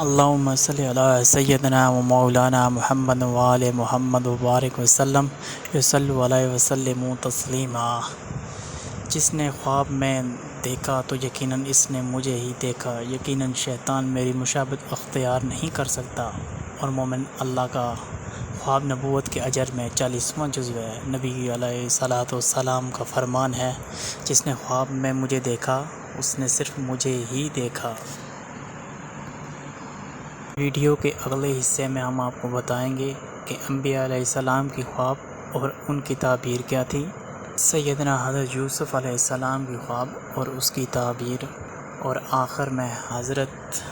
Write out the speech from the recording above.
اللہم صلی علی سیدنا و مولانا محمد و آل محمد وبارک وسلم یصلوا علیہ وسلم تسلیما۔ جس نے خواب میں دیکھا تو یقیناً اس نے مجھے ہی دیکھا، یقیناً شیطان میری مشابہت اختیار نہیں کر سکتا۔ اور مومن اللہ کا خواب نبوت کے اجر میں 40واں جزو ہے۔ نبی علیہ الصلوۃ والسلام کا فرمان ہے، جس نے خواب میں مجھے دیکھا اس نے صرف مجھے ہی دیکھا۔ ویڈیو کے اگلے حصے میں ہم آپ کو بتائیں گے کہ انبیاء علیہ السلام کی خواب اور ان کی تعبیر کیا تھی، سیدنا حضرت یوسف علیہ السلام کی خواب اور اس کی تعبیر، اور آخر میں حضرت